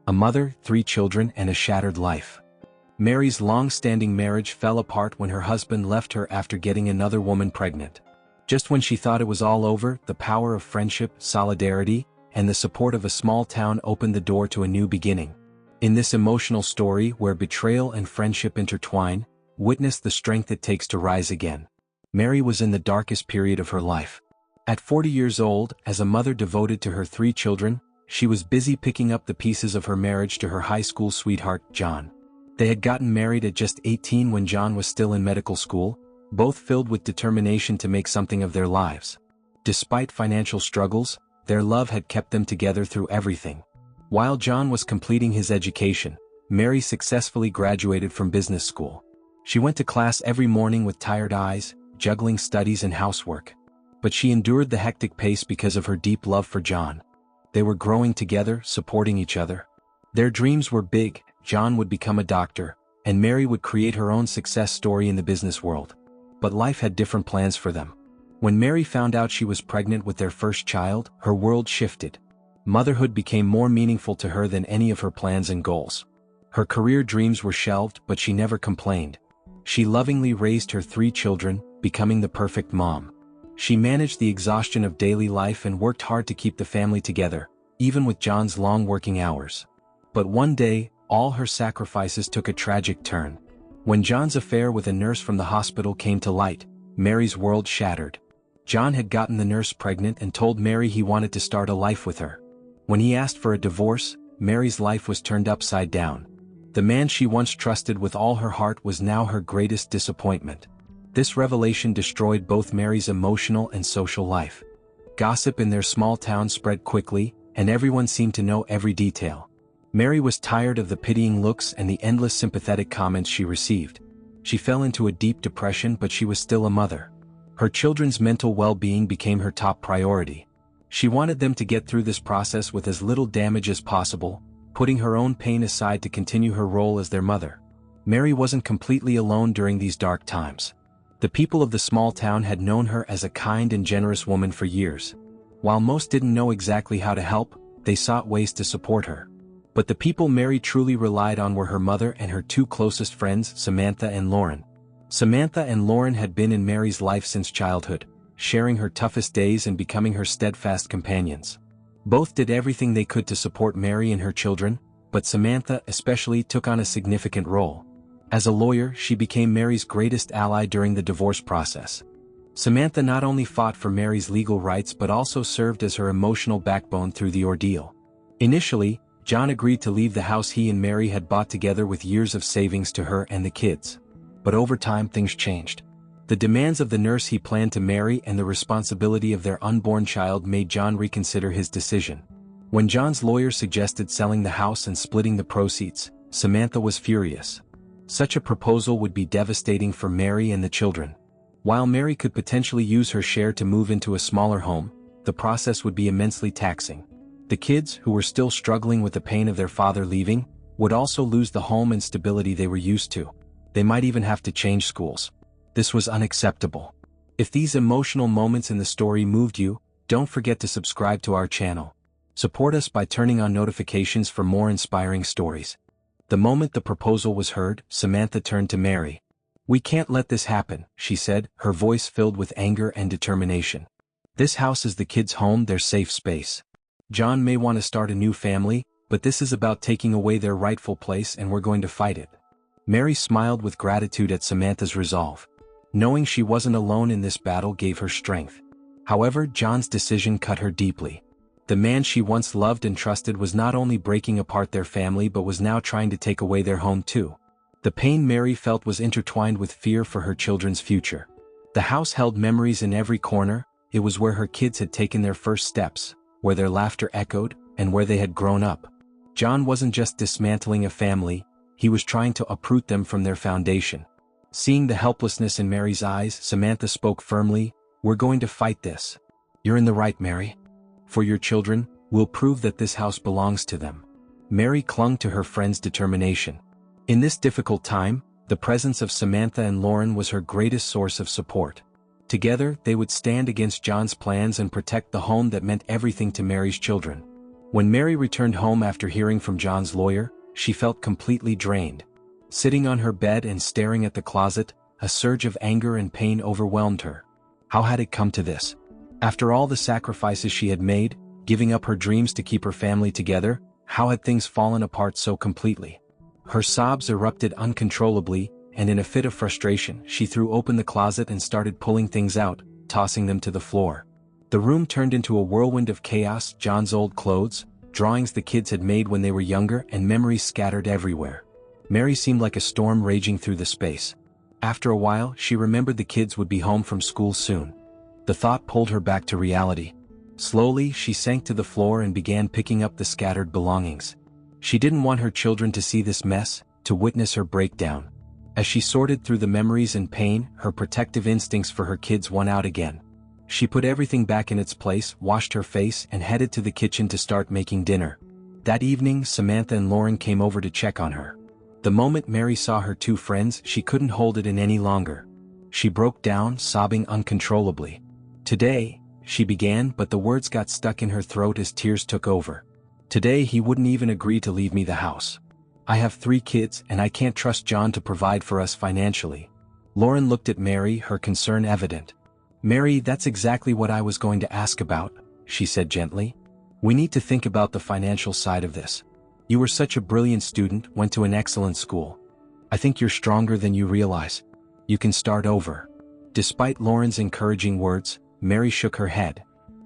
A mother, 3 children, and a shattered life. Mary's long-standing marriage fell apart when her husband left her after getting another woman pregnant. Just when she thought it was all over, the power of friendship, solidarity, and the support of a small town opened the door to a new beginning. In this emotional story where betrayal and friendship intertwine, witness the strength it takes to rise again. Mary was in the darkest period of her life. At 40 years old, as a mother devoted to her 3 children, she was busy picking up the pieces of her marriage to her high school sweetheart, John. They had gotten married at just 18 when John was still in medical school, both filled with determination to make something of their lives. Despite financial struggles, their love had kept them together through everything. While John was completing his education, Mary successfully graduated from business school. She went to class every morning with tired eyes, juggling studies and housework. But she endured the hectic pace because of her deep love for John. They were growing together, supporting each other. Their dreams were big. John would become a doctor, and Mary would create her own success story in the business world. But life had different plans for them. When Mary found out she was pregnant with their first child, her world shifted. Motherhood became more meaningful to her than any of her plans and goals. Her career dreams were shelved, but she never complained. She lovingly raised her 3 children, becoming the perfect mom. She managed the exhaustion of daily life and worked hard to keep the family together, even with John's long working hours. But one day, all her sacrifices took a tragic turn. When John's affair with a nurse from the hospital came to light, Mary's world shattered. John had gotten the nurse pregnant and told Mary he wanted to start a life with her. When he asked for a divorce, Mary's life was turned upside down. The man she once trusted with all her heart was now her greatest disappointment. This revelation destroyed both Mary's emotional and social life. Gossip in their small town spread quickly, and everyone seemed to know every detail. Mary was tired of the pitying looks and the endless sympathetic comments she received. She fell into a deep depression, but she was still a mother. Her children's mental well-being became her top priority. She wanted them to get through this process with as little damage as possible, putting her own pain aside to continue her role as their mother. Mary wasn't completely alone during these dark times. The people of the small town had known her as a kind and generous woman for years. While most didn't know exactly how to help, they sought ways to support her. But the people Mary truly relied on were her mother and her 2 closest friends, Samantha and Lauren. Samantha and Lauren had been in Mary's life since childhood, sharing her toughest days and becoming her steadfast companions. Both did everything they could to support Mary and her children, but Samantha especially took on a significant role. As a lawyer, she became Mary's greatest ally during the divorce process. Samantha not only fought for Mary's legal rights but also served as her emotional backbone through the ordeal. Initially, John agreed to leave the house he and Mary had bought together with years of savings to her and the kids. But over time things changed. The demands of the nurse he planned to marry and the responsibility of their unborn child made John reconsider his decision. When John's lawyer suggested selling the house and splitting the proceeds, Samantha was furious. Such a proposal would be devastating for Mary and the children. While Mary could potentially use her share to move into a smaller home, the process would be immensely taxing. The kids, who were still struggling with the pain of their father leaving, would also lose the home and stability they were used to. They might even have to change schools. This was unacceptable. If these emotional moments in the story moved you, don't forget to subscribe to our channel. Support us by turning on notifications for more inspiring stories. The moment the proposal was heard, Samantha turned to Mary. "We can't let this happen," she said, her voice filled with anger and determination. "This house is the kids' home, their safe space. John may want to start a new family, but this is about taking away their rightful place and we're going to fight it." Mary smiled with gratitude at Samantha's resolve. Knowing she wasn't alone in this battle gave her strength. However, John's decision cut her deeply. The man she once loved and trusted was not only breaking apart their family but was now trying to take away their home too. The pain Mary felt was intertwined with fear for her children's future. The house held memories in every corner. It was where her kids had taken their first steps, where their laughter echoed, and where they had grown up. John wasn't just dismantling a family, he was trying to uproot them from their foundation. Seeing the helplessness in Mary's eyes, Samantha spoke firmly, "We're going to fight this. You're in the right, Mary. For your children, we'll prove that this house belongs to them." Mary clung to her friend's determination. In this difficult time, the presence of Samantha and Lauren was her greatest source of support. Together, they would stand against John's plans and protect the home that meant everything to Mary's children. When Mary returned home after hearing from John's lawyer, she felt completely drained. Sitting on her bed and staring at the closet, a surge of anger and pain overwhelmed her. How had it come to this? After all the sacrifices she had made, giving up her dreams to keep her family together, how had things fallen apart so completely? Her sobs erupted uncontrollably, and in a fit of frustration, she threw open the closet and started pulling things out, tossing them to the floor. The room turned into a whirlwind of chaos: John's old clothes, drawings the kids had made when they were younger, and memories scattered everywhere. Mary seemed like a storm raging through the space. After a while, she remembered the kids would be home from school soon. The thought pulled her back to reality. Slowly, she sank to the floor and began picking up the scattered belongings. She didn't want her children to see this mess, to witness her breakdown. As she sorted through the memories and pain, her protective instincts for her kids won out again. She put everything back in its place, washed her face, and headed to the kitchen to start making dinner. That evening, Samantha and Lauren came over to check on her. The moment Mary saw her two friends, she couldn't hold it in any longer. She broke down, sobbing uncontrollably. "Today," she began, but the words got stuck in her throat as tears took over. "Today he wouldn't even agree to leave me the house. I have 3 kids and I can't trust John to provide for us financially." Lauren looked at Mary, her concern evident. "Mary, that's exactly what I was going to ask about," she said gently. "We need to think about the financial side of this. You were such a brilliant student, went to an excellent school. I think you're stronger than you realize. You can start over." Despite Lauren's encouraging words, Mary shook her head.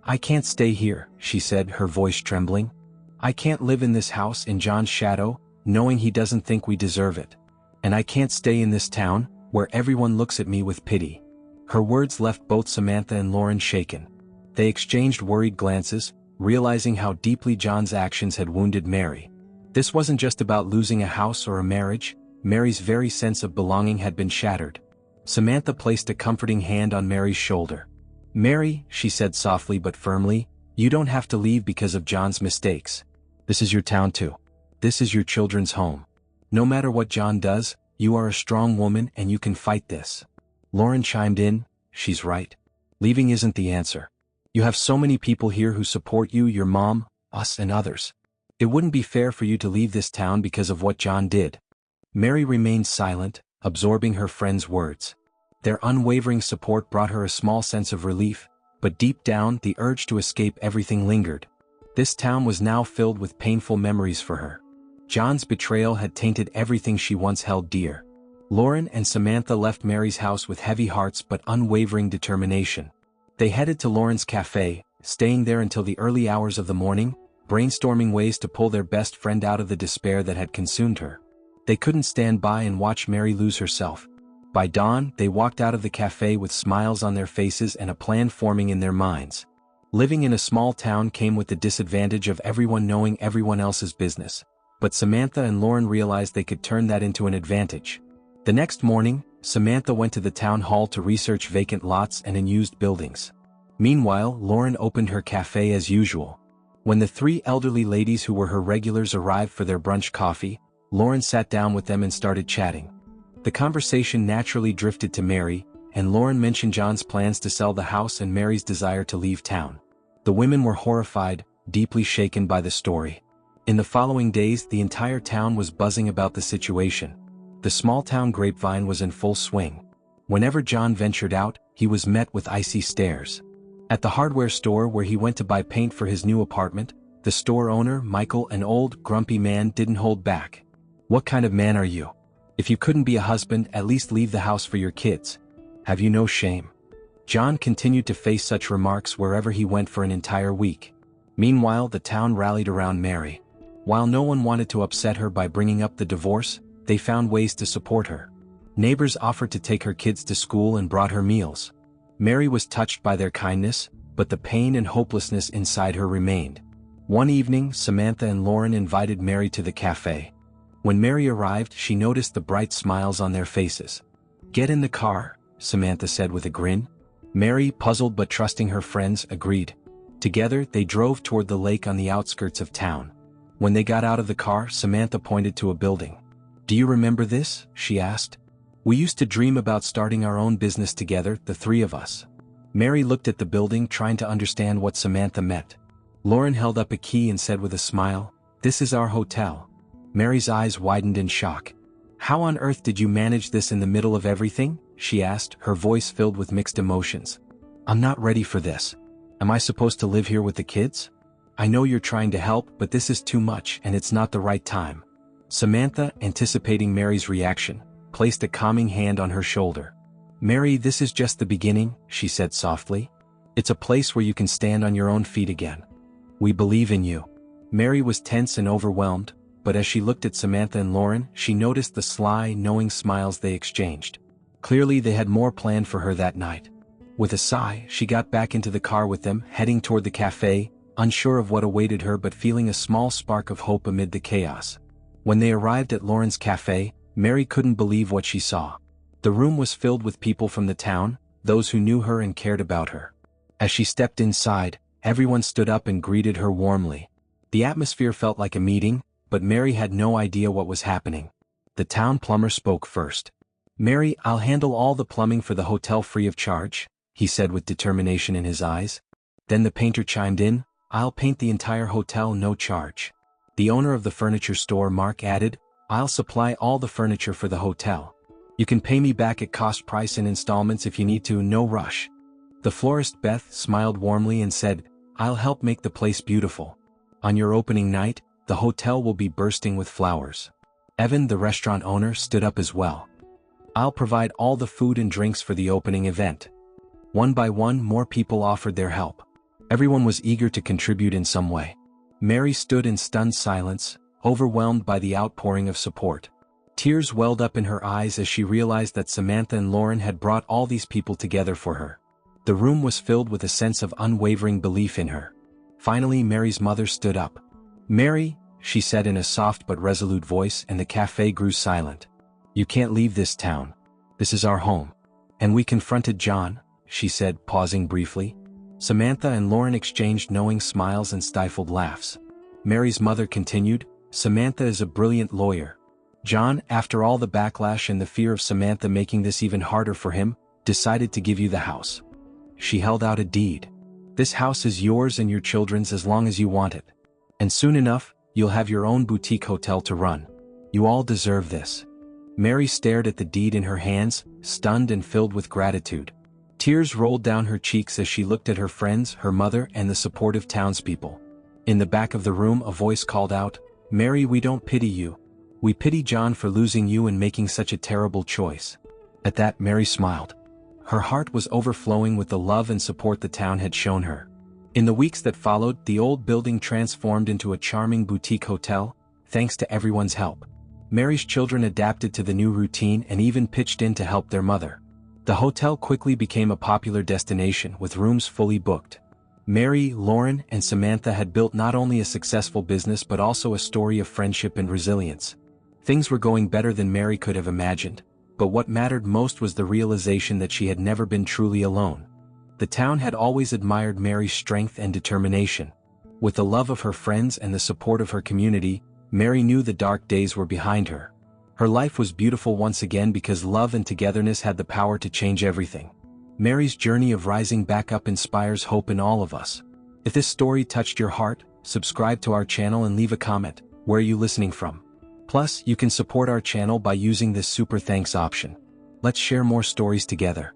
"I can't stay here," she said, her voice trembling. "I can't live in this house in John's shadow, knowing he doesn't think we deserve it. And I can't stay in this town, where everyone looks at me with pity." Her words left both Samantha and Lauren shaken. They exchanged worried glances, realizing how deeply John's actions had wounded Mary. This wasn't just about losing a house or a marriage. Mary's very sense of belonging had been shattered. Samantha placed a comforting hand on Mary's shoulder. "Mary," she said softly but firmly, "you don't have to leave because of John's mistakes. This is your town too. This is your children's home. No matter what John does, you are a strong woman and you can fight this." Lauren chimed in, "She's right. Leaving isn't the answer. You have so many people here who support you, your mom, us and others. It wouldn't be fair for you to leave this town because of what John did." Mary remained silent, absorbing her friend's words. Their unwavering support brought her a small sense of relief, but deep down the urge to escape everything lingered. This town was now filled with painful memories for her. John's betrayal had tainted everything she once held dear. Lauren and Samantha left Mary's house with heavy hearts but unwavering determination. They headed to Lauren's cafe, staying there until the early hours of the morning, brainstorming ways to pull their best friend out of the despair that had consumed her. They couldn't stand by and watch Mary lose herself. By dawn, they walked out of the cafe with smiles on their faces and a plan forming in their minds. Living in a small town came with the disadvantage of everyone knowing everyone else's business, but Samantha and Lauren realized they could turn that into an advantage. The next morning, Samantha went to the town hall to research vacant lots and unused buildings. Meanwhile, Lauren opened her cafe as usual. When the 3 elderly ladies who were her regulars arrived for their brunch coffee, Lauren sat down with them and started chatting. The conversation naturally drifted to Mary, and Lauren mentioned John's plans to sell the house and Mary's desire to leave town. The women were horrified, deeply shaken by the story. In the following days, the entire town was buzzing about the situation. The small-town grapevine was in full swing. Whenever John ventured out, he was met with icy stares. At the hardware store where he went to buy paint for his new apartment, the store owner, Michael, an old, grumpy man, didn't hold back. "What kind of man are you? If you couldn't be a husband, at least leave the house for your kids. Have you no shame?" John continued to face such remarks wherever he went for an entire week. Meanwhile, the town rallied around Mary. While no one wanted to upset her by bringing up the divorce, they found ways to support her. Neighbors offered to take her kids to school and brought her meals. Mary was touched by their kindness, but the pain and hopelessness inside her remained. One evening, Samantha and Lauren invited Mary to the cafe. When Mary arrived, she noticed the bright smiles on their faces. "Get in the car," Samantha said with a grin. Mary, puzzled but trusting her friends, agreed. Together, they drove toward the lake on the outskirts of town. When they got out of the car, Samantha pointed to a building. "Do you remember this?" she asked. "We used to dream about starting our own business together, the 3 of us." Mary looked at the building, trying to understand what Samantha meant. Lauren held up a key and said with a smile, "This is our hotel." Mary's eyes widened in shock. "How on earth did you manage this in the middle of everything?" she asked, her voice filled with mixed emotions. "I'm not ready for this. Am I supposed to live here with the kids? I know you're trying to help, but this is too much and it's not the right time." Samantha, anticipating Mary's reaction, placed a calming hand on her shoulder. "Mary, this is just the beginning," she said softly. "It's a place where you can stand on your own feet again. We believe in you." Mary was tense and overwhelmed, but as she looked at Samantha and Lauren, she noticed the sly, knowing smiles they exchanged. Clearly they had more planned for her that night. With a sigh, she got back into the car with them, heading toward the cafe, unsure of what awaited her but feeling a small spark of hope amid the chaos. When they arrived at Lauren's cafe, Mary couldn't believe what she saw. The room was filled with people from the town, those who knew her and cared about her. As she stepped inside, everyone stood up and greeted her warmly. The atmosphere felt like a meeting, but Mary had no idea what was happening. The town plumber spoke first. "Mary, I'll handle all the plumbing for the hotel free of charge," he said with determination in his eyes. Then the painter chimed in, "I'll paint the entire hotel no charge." The owner of the furniture store, Mark, added, "I'll supply all the furniture for the hotel. You can pay me back at cost price in installments if you need to, no rush." The florist, Beth, smiled warmly and said, "I'll help make the place beautiful. On your opening night, the hotel will be bursting with flowers." Evan, the restaurant owner, stood up as well. "I'll provide all the food and drinks for the opening event." One by one, more people offered their help. Everyone was eager to contribute in some way. Mary stood in stunned silence, overwhelmed by the outpouring of support. Tears welled up in her eyes as she realized that Samantha and Lauren had brought all these people together for her. The room was filled with a sense of unwavering belief in her. Finally, Mary's mother stood up. "Mary," she said in a soft but resolute voice, and the cafe grew silent. "You can't leave this town. This is our home." "And we confronted John," she said, pausing briefly. Samantha and Lauren exchanged knowing smiles and stifled laughs. Mary's mother continued, "Samantha is a brilliant lawyer. John, after all the backlash and the fear of Samantha making this even harder for him, decided to give you the house." She held out a deed. "This house is yours and your children's as long as you want it. And soon enough, you'll have your own boutique hotel to run. You all deserve this." Mary stared at the deed in her hands, stunned and filled with gratitude. Tears rolled down her cheeks as she looked at her friends, her mother, and the supportive townspeople. In the back of the room, a voice called out, "Mary, we don't pity you. We pity John for losing you and making such a terrible choice." At that, Mary smiled. Her heart was overflowing with the love and support the town had shown her. In the weeks that followed, the old building transformed into a charming boutique hotel, thanks to everyone's help. Mary's children adapted to the new routine and even pitched in to help their mother. The hotel quickly became a popular destination with rooms fully booked. Mary, Lauren, and Samantha had built not only a successful business but also a story of friendship and resilience. Things were going better than Mary could have imagined, but what mattered most was the realization that she had never been truly alone. The town had always admired Mary's strength and determination. With the love of her friends and the support of her community, Mary knew the dark days were behind her. Her life was beautiful once again because love and togetherness had the power to change everything. Mary's journey of rising back up inspires hope in all of us. If this story touched your heart, subscribe to our channel and leave a comment. Where are you listening from? Plus, you can support our channel by using this super thanks option. Let's share more stories together.